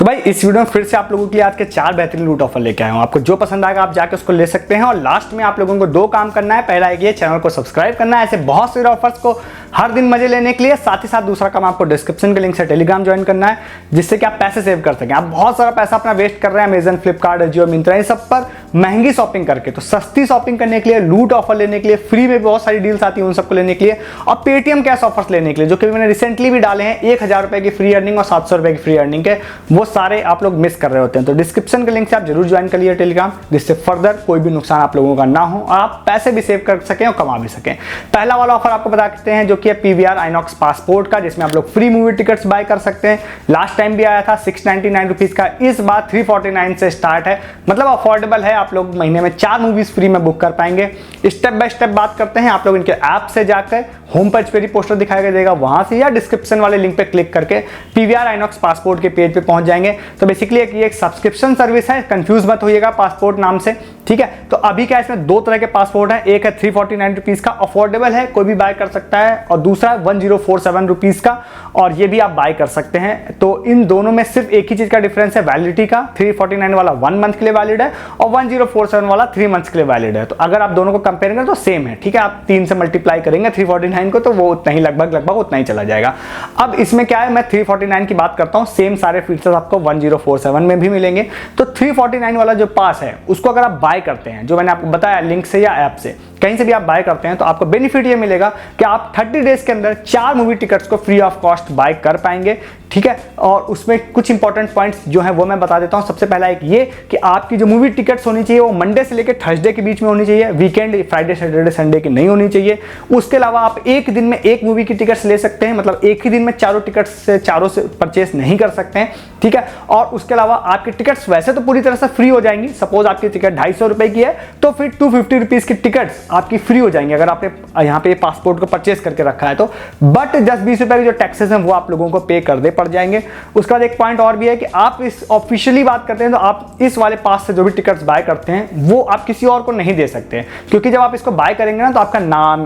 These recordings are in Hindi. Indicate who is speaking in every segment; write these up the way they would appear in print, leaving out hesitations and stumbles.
Speaker 1: भाई इस वीडियो में फिर से आप लोगों के लिए आज के 4 बेहतरीन लूट ऑफर लेके आया हूँ। आपको जो पसंद आएगा आप जाके उसको ले सकते हैं। और लास्ट में आप लोगों को 2 काम करना है। पहला है कि चैनल को सब्सक्राइब करना है ऐसे बहुत सारे ऑफर्स को हर दिन मजे लेने के लिए। साथ ही साथ दूसरा काम आपको डिस्क्रिप्शन के लिंक से टेलीग्राम ज्वाइन करना है, जिससे कि आप पैसे सेव कर सकें। आप बहुत सारा पैसा अपना वेस्ट कर रहे हैं अमेजन, फ्लिपकार्ट, जियो, मिंत्रा, इन सब पर महंगी शॉपिंग करके। तो सस्ती शॉपिंग करने के लिए, लूट ऑफर लेने के लिए, फ्री में बहुत सारी डील्स आती है उन सबको लेने के लिए, और पेटीएम कैश ऑफर्स लेने के लिए, जो कि मैंने रिसेंटली भी डाले हैं 1000 रुपए की फ्री अर्निंग और 700 रुपए की फ्री अर्निंग के, वो सारे आप लोग मिस कर रहे होते हैं। तो डिस्क्रिप्शन के लिंक से आप जरूर ज्वाइन कर लिए टेलीग्राम, जिससे फर्दर कोई भी नुकसान आप लोगों का ना हो और आप पैसे भी सेव कर सकें और कमा भी सकें। पहला वाला ऑफर आपको बता सकते हैं, जो कि है पीवीआर आइनॉक्स पासपोर्ट का, जिसमें आप लोग फ्री मूवी टिकट्स बाय कर सकते हैं। लास्ट टाइम भी आया था 699 रुपीज का, इस बार 349 से स्टार्ट है। मतलब अफोर्डेबल है, आप लोग महीने में 4 मूवीज फ्री में बुक कर पाएंगे। स्टेप बाय स्टेप बात करते हैं। आप लोग इनके ऐप से जाकर होम पेज पे पोस्टर दिखाया जाएगा, वहां से या डिस्क्रिप्शन वाले लिंक पे क्लिक करके पीवीआर आइनॉक्स पासपोर्ट के पेज पे पहुंच जाएंगे। तो बेसिकली एक सब्सक्रिप्शन सर्विस है, कंफ्यूज मत होइएगा पासपोर्ट नाम से, ठीक है। तो अभी क्या इसमें 2 तरह के पासपोर्ट है, एक है 349 रुपीज का, अफोर्डेबल है, कोई भी बाय कर सकता है, और दूसरा है 1047 रुपीज का, और ये भी आप बाय कर सकते हैं। तो इन दोनों में सिर्फ एक ही चीज का डिफरेंस है, वैलिडिटी का। 349 वाला 1 मंथ के लिए वैलिड है और 1047 वाला 3 मंथ्स के लिए वैलिड है। तो अगर आप दोनों को कंपेयर करें तो सेम है, ठीक है। आप 3 से मल्टीप्लाई करेंगे 349 को, तो वो उतना ही लगभग उतना ही चला जाएगा। अब इसमें क्या है, मैं 349 की बात करता हूं, सेम सारे फीचर्स आपको 1047 में भी मिलेंगे। तो 349 वाला जो पास है उसको अगर आप बाय करते हैं, जो मैंने आपको बताया लिंक से या ऐप से, कहीं से भी आप बाय करते हैं, तो आपको बेनिफिट ये मिलेगा कि आप 30 डेज के अंदर 4 मूवी टिकट्स को फ्री ऑफ कॉस्ट बाय कर पाएंगे, ठीक है। और उसमें कुछ इंपॉर्टेंट पॉइंट्स जो है वो मैं बता देता हूं। सबसे पहला एक ये कि आपकी जो मूवी टिकट्स होनी चाहिए वो मंडे से लेकर थर्सडे के बीच में होनी चाहिए, वीकेंड फ्राइडे सैटरडे संडे की नहीं होनी चाहिए। उसके अलावा आप एक दिन में एक मूवी की टिकट्स ले सकते हैं, मतलब एक ही दिन में चारों टिकट्स से चारों से परचेस नहीं कर सकते हैं, ठीक है। और उसके अलावा आपकी टिकट्स वैसे तो पूरी तरह से फ्री हो जाएंगी। सपोज आपकी टिकट 250 रुपए की है, तो फिर 250 रुपीज की टिकट्स आपकी फ्री हो जाएंगी अगर आपने यहाँ पे पासपोर्ट को परचेस करके रखा है तो। बट 10-20 रुपए के जो टैक्सेस हैं वो आप लोगों को पे कर दे पड़ जाएंगे। उसके बाद एक पॉइंट और भी है कि आप इस ऑफिशियली बात करते हैं तो आप इस वाले पास से जो भी टिकट्स बाय करते हैं वो आप किसी और को नहीं दे सकते हैं, क्योंकि जब आप इसको बाय करेंगे ना तो आपका नाम,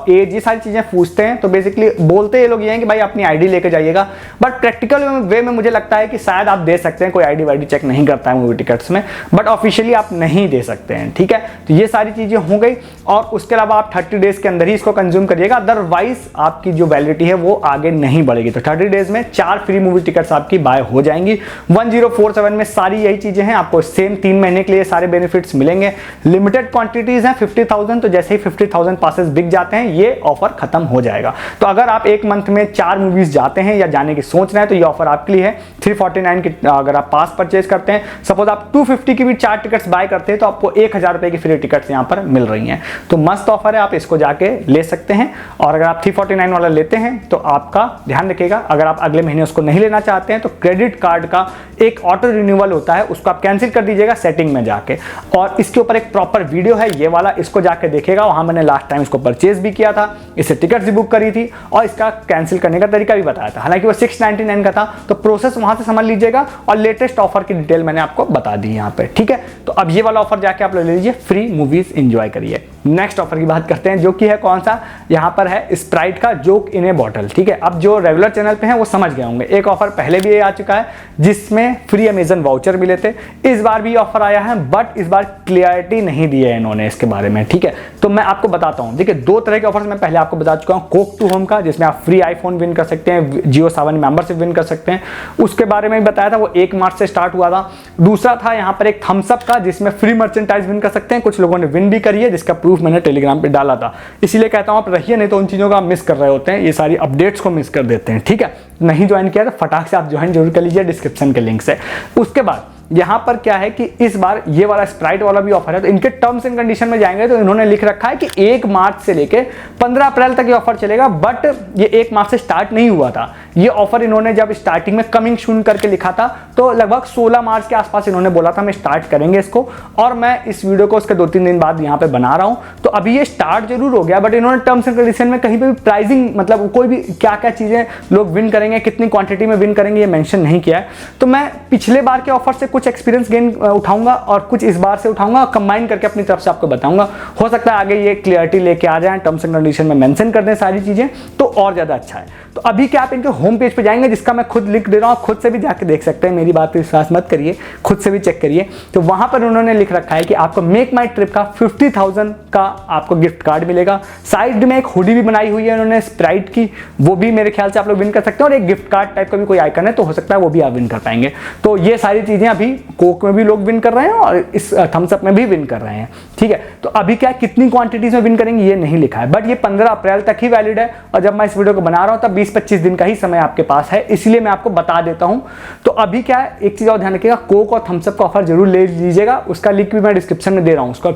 Speaker 1: एज, ये सारी चीजें पूछते हैं। तो बेसिकली बोलते ये लोग ये हैं कि भाई अपनी आईडी लेके जाइएगा, बट प्रैक्टिकल वे में मुझे लगता है कि शायद आप दे सकते हैं, कोई आईडी वाईडी चेक नहीं करता है मूवी टिकट्स में, बट ऑफिशियली आप नहीं दे सकते हैं, ठीक है। तो ये सारी चीजें हो गई। और उसके अलावा आप 30 डेज के अंदर ही इसको कंज्यूम करिएगा, अदरवाइज आपकी जो वैलिडिटी है वो आगे नहीं बढ़ेगी। तो 30 डेज में 4 फ्री मूवी टिकट्स आपकी बाय हो जाएंगी। 1047 में सारी यही चीजें हैं, आपको सेम 3 महीने के लिए सारे बेनिफिट्स मिलेंगे। लिमिटेड क्वांटिटीज हैं 50,000, तो जैसे ही 50,000 पासेस बिक जाते हैं ये ऑफर खत्म हो जाएगा। तो अगर आप एक मंथ में 4 मूवीज जाते हैं या जाने की सोच रहे हैं तो ये ऑफर आपके लिए है। 349 की अगर आप पास परचेज करते हैं, सपोज आप 250 की भी 4 टिकट्स बाय करते हैं, तो आपको 1000 रुपए की फ्री टिकट्स यहाँ पर मिल रही हैं। तो मस्त ऑफर है, आप इसको जाके ले सकते हैं। और अगर आप 349 वाला लेते हैं तो आपका ध्यान रखिएगा, अगर आप अगले महीने उसको नहीं लेना चाहते हैं तो क्रेडिट कार्ड का एक ऑटो रिन्यूअल होता है, उसको आप कैंसिल कर दीजिएगा सेटिंग में जाके। और इसके ऊपर एक प्रॉपर वीडियो है ये वाला, इसको जाके देखिएगा, वहां मैंने लास्ट टाइम इसको परचेज भी किया था, इससे टिकट्स भी बुक करी थी और इसका कैंसिल करने का तरीका भी बताया था। हालांकि वो 699 का था, तो प्रोसेस वहां से समझ लीजिएगा। और लेटेस्ट ऑफर की डिटेल मैंने आपको बता दी यहाँ पे, ठीक है। तो अब ये वाला ऑफर जाके आप ले लीजिए, फ्री मूवीज एंजॉय करिए। नेक्स्ट ऑफर की बात करते हैं, जो कि है कौन सा, यहाँ पर है स्प्राइट का जोक इन ए बॉटल, ठीक है। अब जो रेगुलर चैनल पे हैं वो समझ गए होंगे, एक ऑफर पहले भी आ चुका है जिसमें फ्री अमेजन वाउचर मिले थे। इस बार भी ऑफर आया है, बट इस बार क्लियरिटी नहीं दी है इन्होंने इसके बारे में, ठीक है। तो मैं आपको बताता हूँ। देखिए 2 तरह के ऑफर्स मैं पहले आपको बता चुका हूँ। कोक टू होम का, जिसमें आप फ्री आईफोन विन कर सकते हैं, जियो सावन मेंबरशिप विन कर सकते हैं, उसके बारे में भी बताया था, वो 1 मार्च से स्टार्ट हुआ था। दूसरा था यहाँ पर एक थम्स अप का, जिसमें फ्री मर्चेंटाइज विन कर सकते हैं। कुछ लोगों ने विन भी करी है, जिसका प्रूफ मैंने टेलीग्राम पे डाला था। इसीलिए कहता हूं आप रहिए, नहीं तो उन चीजों का आप मिस कर रहे होते हैं, ये सारी अपडेट्स को मिस कर देते हैं, ठीक है। नहीं ज्वाइन किया तो फटाक से आप ज्वाइन जरूर कर लीजिए डिस्क्रिप्शन के लिंक से। उसके बाद यहां पर क्या है कि इस बार ये वाला स्प्राइट वाला भी ऑफर है, तो इनके टर्म्स एंड कंडीशन में जाएंगे तो इन्होंने लिख रखा है कि 1 मार्च से लेके 15 अप्रैल तक ये ऑफर चलेगा। बट ये 1 मार्च से स्टार्ट नहीं हुआ था ये ऑफर। इन्होंने जब स्टार्टिंग में कमिंग सून करके लिखा था तो लगभग 16 मार्च के आसपास इन्होंने बोला था मैं स्टार्ट करेंगे इसको, और मैं इस वीडियो को उसके 2-3 दिन बाद यहाँ पे बना रहा हूँ। तो अभी ये स्टार्ट जरूर हो गया, बट इन्होंने टर्म्स एंड कंडीशन में कहीं पे भी प्राइसिंग, मतलब कोई भी क्या क्या चीजें लोग विन करेंगे, कितनी क्वांटिटी में विन करेंगे, ये मेंशन नहीं किया है। तो मैं पिछले बार के ऑफर से कुछ एक्सपीरियंस गेन उठाऊंगा और कुछ इस बार से उठाऊंगा, कंबाइन करके अपनी तरफ से आपको बताऊंगा। हो सकता है आगे ये क्लियरिटी लेके आ जाए, टर्म्स एंड कंडीशन में मेंशन कर दें सारी चीज़ें, तो और ज़्यादा अच्छा है। तो अभी क्या आप इनके होम पेज पे जाएंगे, जिसका मैं खुद लिंक दे रहा हूँ, खुद से भी जाके देख सकते हैं, मेरी बात पर विश्वास मत करिए, खुद से भी चेक करिए। तो वहाँ पर उन्होंने लिख रखा है कि आपको मेक माई ट्रिप का 50,000 का आपको गिफ्ट कार्ड मिलेगा। साइड में एक हुडी भी बनाई हुई है उन्होंने स्प्राइट की, वो भी मेरे ख्याल से आप लोग विन कर सकते हैं, और एक गिफ्ट कार्ड टाइप का भी कोई आइकन है, तो हो सकता है वो भी आप विन कर पाएंगे। तो ये सारी चीजें अभी कोक में भी लोग विन कर रहे हैं और इस थम्स अप में भी विन कर रहे हैं, ठीक है। तो अभी क्या कितनी क्वांटिटीज में विन करेंगे ये नहीं लिखा है, बट ये 15 अप्रैल तक ही वैलिड है, और जब मैं इस वीडियो को बना रहा हूं तब 20-25 दिन का ही समय आपके पास है, इसलिए मैं आपको बता देता हूं। तो अभी क्या है, एक चीज और ध्यान रखिएगा, कोक और थम्स अप का ऑफर जरूर ले लीजिएगा, उसका लिंक भी मैं डिस्क्रिप्शन में दे रहा हूं उसको,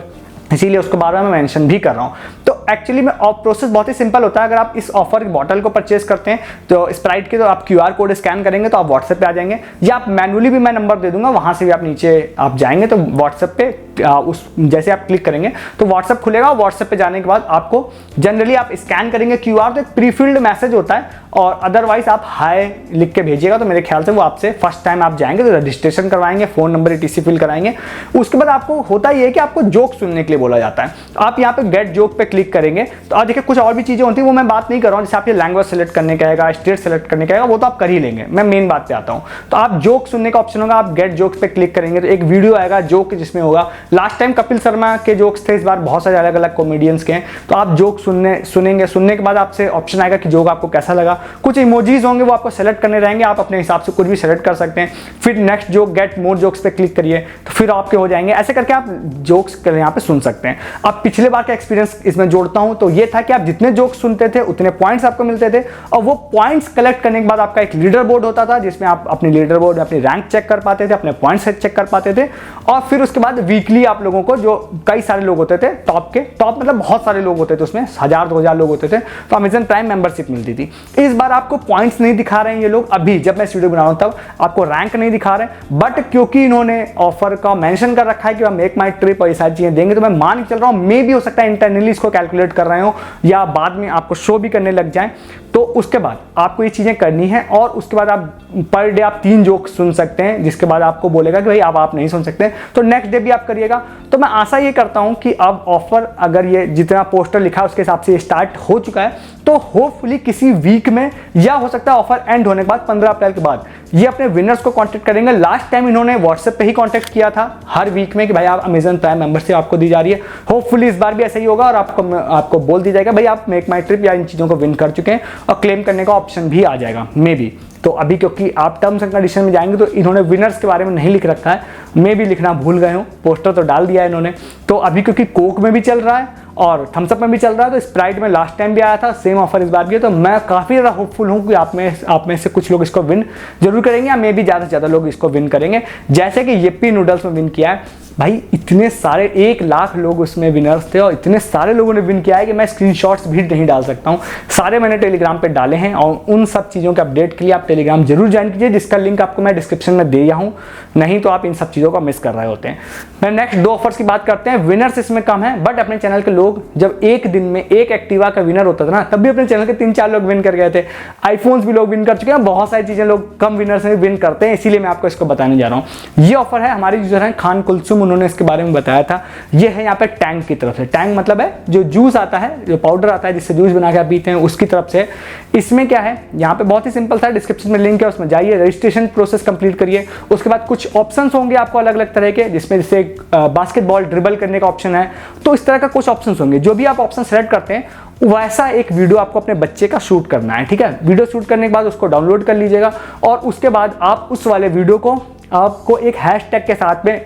Speaker 1: इसीलिए उसको बार बार मैं मेंशन भी कर रहा हूं। तो एक्चुअली में प्रोसेस बहुत ही सिंपल होता है। अगर आप इस ऑफर की बॉटल को परचेज करते हैं तो स्प्राइट के, तो आप QR कोड स्कैन करेंगे तो आप व्हाट्सएप पे आ जाएंगे, या आप मैनुअली भी मैं नंबर दे दूंगा, वहां से भी आप नीचे आप जाएंगे तो व्हाट्सएप पे उस जैसे आप क्लिक करेंगे तो व्हाट्सएप खुलेगा। व्हाट्सएप पे जाने के बाद आपको जनरली आप स्कैन करेंगे QR, तो एक प्रीफिल्ड मैसेज होता है, और अदरवाइज आप हाय लिख के भेजिएगा, तो मेरे ख्याल से वो आपसे फर्स्ट टाइम आप जाएंगे तो रजिस्ट्रेशन करवाएंगे, फोन नंबर ETC फिल कराएंगे। उसके बाद आपको होता ही है कि आपको जोक सुनने के लिए बोला जाता है, आप यहाँ पे गेट जोक पे क्लिक करेंगे तो आप देखिए कुछ और भी चीजें होती है, वो मैं बात नहीं कर रहा हूँ, जैसे आप ये लैंग्वेज सेलेक्ट करने का आएगा, स्टेट सेलेक्ट करने का आएगा, वो तो आप कर ही लेंगे, मैं मेन बात पे आता हूँ। तो आप जोक सुनने का ऑप्शन होगा, आप गेट जोक्स पे क्लिक करेंगे तो एक वीडियो आएगा जोक, जिसमें होगा लास्ट टाइम कपिल शर्मा के जोक्स थे, इस बार बहुत सारे अलग अलग कॉमेडियंस के हैं, तो आप जोक सुनेंगे, सुनने के बाद आपसे ऑप्शन आएगा कि जोक आपको कैसा लगा, कुछ इमोजीज होंगे वो आपको सेलेक्ट करने रहेंगे, आप अपने हिसाब से कुछ भी सेलेक्ट कर सकते हैं। फिर next joke, get more jokes पे क्लिक करिए तो फिर आपके हो जाएंगे, ऐसे करके आप जोक्स यहाँ पे सुन सकते हैं। अब पिछले बार का एक्सपीरियंस इसमें जोड़ता हूं, तो ये था कि आप जितने जोक्स सुनते थे उतने पॉइंट्स आपको मिलते थे, और वो पॉइंट्स कलेक्ट करने के बाद आपका एक लीडर बोर्ड होता था, जिसमें आप अपनी लीडर बोर्ड में अपनी रैंक चेक कर पाते थे, अपने पॉइंट्स चेक कर पाते थे, और फिर उसके बाद वीकली आप लोगों को, जो कई सारे लोग होते थे टॉप मतलब बहुत सारे लोग होते थे, उसमें 1000-2000 लोग होते थे, तो अमेजन प्राइम मेंबरशिप मिलती थी। इस बार आपको पॉइंट्स नहीं दिखा रहे हैं ये लोग, अभी जब मैं इस वीडियो बना रहा हूं तब आपको रैंक नहीं दिखा रहे, बट क्योंकि इन्होंने ऑफर का मेंशन कर रखा है कि मेक माई ट्रिप और ये सारी चीजें देंगे, तो मैं मान के चल रहा हूं, मे भी हो सकता है इंटरनली इसको कैलकुलेट कर रहे हो या बाद में आपको शो भी करने लग जाए। तो उसके बाद आपको ये चीजें करनी है, और उसके बाद आप पर डे आप 3 जोक सुन सकते हैं, जिसके बाद आपको बोलेगा कि भाई अब आप नहीं सुन सकते, तो नेक्स्ट डे भी आप करिएगा। तो मैं आशा ये करता हूं कि अब ऑफर, अगर ये जितना पोस्टर लिखा है उसके हिसाब से स्टार्ट हो चुका है, तो होपफुली किसी वीक में, या हो सकता है ऑफर एंड होने के बाद 15 अप्रैल के बाद, ये अपने विनर्स को कांटेक्ट करेंगे। लास्ट टाइम इन्होंने व्हाट्सएप पे ही कांटेक्ट किया था हर वीक में कि भाई आप अमेजन प्राइम मेंबरशिप आपको दी जा रही है। होपफुली इस बार भी ऐसा ही होगा, और आपको बोल दी जाएगा भाई आप मेक माई ट्रिप या इन चीज़ों को विन कर चुके हैं, और क्लेम करने का ऑप्शन भी आ जाएगा मे बी। तो अभी क्योंकि आप टर्म्स एंड कंडीशन में जाएंगे तो इन्होंने विनर्स के बारे में नहीं लिख रखा है, मे भी लिखना भूल गए हो, पोस्टर तो डाल दिया है इन्होंने। तो अभी क्योंकि कोक में भी चल रहा है और थम्स अप में भी चल रहा है, तो स्प्राइट में लास्ट टाइम भी आया था, सेम ऑफर इस बार भी है, तो मैं काफ़ी ज़्यादा होपफुल हूँ कि आप में से कुछ लोग इसको विन जरूर करेंगे, या मे भी ज़्यादा से ज़्यादा लोग इसको विन करेंगे, जैसे कि येप्पी नूडल्स में विन किया है। भाई इतने सारे 1 लाख लोग उसमें विनर्स थे, और इतने सारे लोगों ने विन किया है कि मैं स्क्रीनशॉट्स भी नहीं डाल सकता हूँ, सारे मैंने टेलीग्राम पे डाले हैं, और उन सब चीज़ों के अपडेट के लिए आप टेलीग्राम जरूर ज्वाइन कीजिए, जिसका लिंक आपको मैं डिस्क्रिप्शन में दे दिया हूँ, नहीं तो आप इन सब चीज़ों को मिस कर रहे होते हैं। मैं नेक्स्ट 2 ऑफर्स की बात करते हैं। विनर्स इसमें कम है, बट अपने चैनल के लोग जब एक दिन में एक एक्टिवा का विनर होता था ना, तब भी अपने चैनल के 3-4 लोग विन कर गए थे। आईफोन्स भी लोग विन कर चुके हैं, बहुत सारी चीज़ें लोग कम विनर्स में विन करते हैं, इसीलिए मैं आपको इसको बताने जा रहा हूँ। ये ऑफर है, हमारे यूजर हैं खान कुलसुम, उन्होंने इसके बारे में बताया था। ये है यहाँ पे टैंक की तरफ से, टैंक मतलब है जो जूस आता है, जो पाउडर आता है जिससे जूस बना के आप पीते हैं, उसकी तरफ से। इसमें क्या है, यहाँ पे बहुत ही सिंपल था, डिस्क्रिप्शन में लिंक है, उसमें जाइए, रजिस्ट्रेशन प्रोसेस कंप्लीट करिए। उसके बाद कुछ ऑप्शंस होंगे आपको अलग अलग तरह के, जिसमें जैसे बास्केटबॉल ड्रिबल करने का ऑप्शन है, तो इस तरह का कुछ ऑप्शंस होंगे। जो भी आप ऑप्शन सेलेक्ट करते हैं वैसा एक वीडियो आपको अपने बच्चे का शूट करना है, ठीक है। वीडियो शूट करने के बाद उसको डाउनलोड कर लीजिएगा, और उसके बाद आप उस वाले वीडियो को आपको एक हैशटैग के साथ में,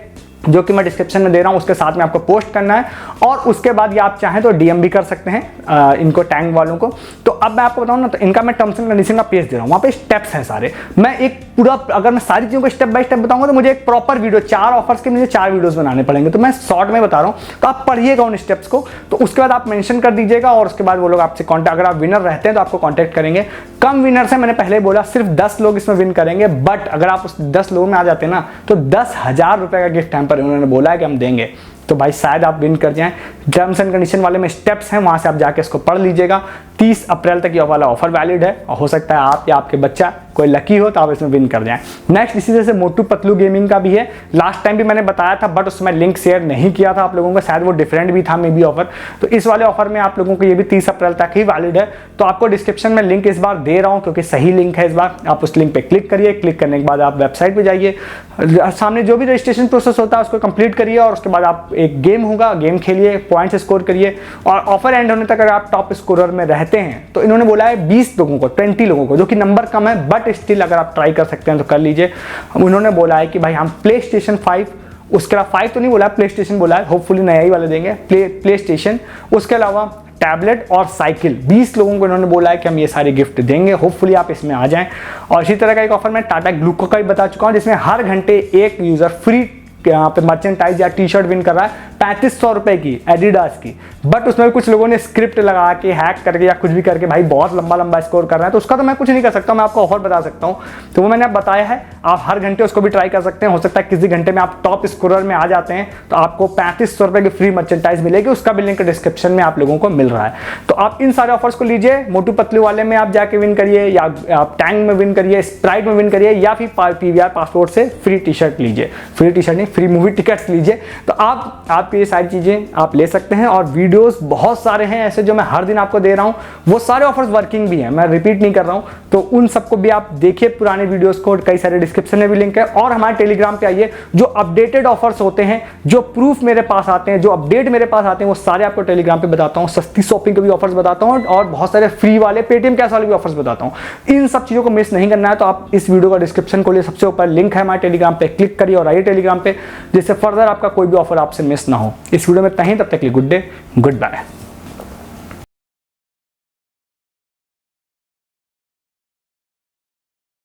Speaker 1: जो कि मैं डिस्क्रिप्शन में दे रहा हूं, उसके साथ में आपको पोस्ट करना है, और उसके बाद ये आप चाहें तो डीएम भी कर सकते हैं इनको, टैंक वालों को। तो अब मैं आपको बताऊं ना, तो इनका मैं टर्म्स एंड कंडीशन का पेज दे रहा हूं, वहां पे स्टेप्स हैं सारे। मैं एक पूरा, अगर मैं सारी चीज़ों को स्टेप बाय स्टेप बताऊंगा तो मुझे एक प्रॉपर वीडियो, 4 ऑफर्स के मुझे 4 वीडियोस बनाने पड़ेंगे, तो मैं शॉर्ट में बता रहा हूँ, तो आप पढ़िएगा उन स्टेप्स को, तो उसके बाद आप मेंशन कर दीजिएगा, और उसके बाद वो लोग आपसे कॉन्टैक्ट, अगर आप विनर रहते हैं तो आपको कॉन्टैक्ट करेंगे। कम विनर्स है, मैंने पहले बोला सिर्फ 10 लोग इसमें विन करेंगे, बट अगर आप उस 10 लोगों में आ जाते हैं ना, तो 10,000 रुपये का गिफ्ट हैम्पर उन्होंने बोला है कि हम देंगे। तो भाई शायद आप विन कर जाएं। टर्म्स एंड कंडीशन वाले में स्टेप्स हैं, वहाँ से आप जाके इसको पढ़ लीजिएगा। 30 अप्रैल तक ये वाला ऑफर वैलिड है और हो सकता है आप या आपके बच्चा कोई लकी हो तो आप इसमें विन कर जाएं। नेक्स्ट इसी तरह से मोटू पतलू गेमिंग का भी है। लास्ट टाइम भी मैंने बताया था बट उसमें लिंक शेयर नहीं किया था आप लोगों को, शायद वो डिफरेंट भी था मे बी ऑफर। तो इस वाले ऑफर में आप लोगों को ये भी 30 अप्रैल तक ही वैलिड है। तो आपको डिस्क्रिप्शन में लिंक इस बार दे रहा हूँ क्योंकि सही लिंक है इस बार। आप उस लिंक पे क्लिक करिए, क्लिक करने के बाद आप वेबसाइट पे जाइए, सामने जो भी रजिस्ट्रेशन प्रोसेस होता है उसको कंप्लीट करिए और उसके बाद आप एक गेम होगा, गेम खेलिए, पॉइंट्स स्कोर करिए और ऑफर एंड होने तक अगर आप टॉप स्कोरर में रहते हैं तो इन्होंने बोला है 20 लोगों को, 20 लोगों को, जो कि नंबर कम है बट स्टिल अगर आप ट्राई कर सकते हैं तो कर लीजिए। उन्होंने बोला है कि भाई हम प्ले स्टेशन 5, उसके अलावा 5 तो नहीं बोला, प्ले स्टेशन बोला है, होपफुली नया ही वाले देंगे, प्ले स्टेशन, उसके अलावा टैबलेट और साइकिल 20 लोगों को इन्होंने बोला है कि हम ये सारे गिफ्ट देंगे। होपफुली आप इसमें आ जाएं। और इसी तरह का एक ऑफर मैं टाटा ग्लूको का भी बता चुका हूं जिसमें हर घंटे एक यूजर फ्री यहाँ पे मर्चेंटाइज या टी शर्ट विन कर रहा है 3500 रुपए की एडिडास की। बट उसमें कुछ लोगों ने स्क्रिप्ट लगा के हैक करके या कुछ भी करके भाई बहुत लंबा लंबा स्कोर कर रहा है, तो उसका तो मैं कुछ नहीं कर सकता, मैं आपको ऑफर बता सकता हूँ। तो वो मैंने बताया है, आप हर घंटे उसको भी ट्राई कर सकते हैं। हो सकता है किसी घंटे में आप टॉप स्कोरर में आ जाते हैं तो आपको 3500 रुपए की फ्री मर्चेंटाइज मिलेगी, उसका भी लिंक डिस्क्रिप्शन में आप लोगों को मिल रहा है। तो आप इन सारे ऑफर्स को लीजिए। मोटू पतलू वाले में आप जाके विन करिए या आप टैंक में विन करिए, स्प्राइट में विन करिए या फिर पीवीआर पासपोर्ट से फ्री टी शर्ट लीजिए, फ्री टी शर्ट नहीं फ्री मूवी टिकट्स लीजिए। तो आप ये सारी चीजें आप ले सकते हैं। और वीडियोस बहुत सारे हैं ऐसे जो मैं हर दिन आपको दे रहा हूं, वो सारे ऑफर्स वर्किंग भी हैं, मैं रिपीट नहीं कर रहा हूं। तो उन सबको भी आप देखिए, पुराने वीडियोस को, कई सारे डिस्क्रिप्शन में भी लिंक है। और हमारे टेलीग्राम पे आइए, जो अपडेटेड ऑफर्स होते हैं, जो प्रूफ मेरे पास आते हैं, जो अपडेट मेरे पास आते हैं, वो सारे आपको टेलीग्राम पे बताता हूं। सस्ती शॉपिंग के भी ऑफर्स बताता हूं और बहुत सारे फ्री वाले पेटीएम कैश वाले भी ऑफर्स बताता हूं। इन सब चीजों को मिस नहीं करना है तो आप इस वीडियो का डिस्क्रिप्शन खोलिए, सबसे ऊपर लिंक है हमारे टेलीग्राम पे, क्लिक करिए और आइए टेलीग्राम पे, जिससे फर्दर आपका कोई भी ऑफर आपसे मिस ना हो। इस वीडियो में इतना ही, तब तक के लिए गुड डे, गुड बाय।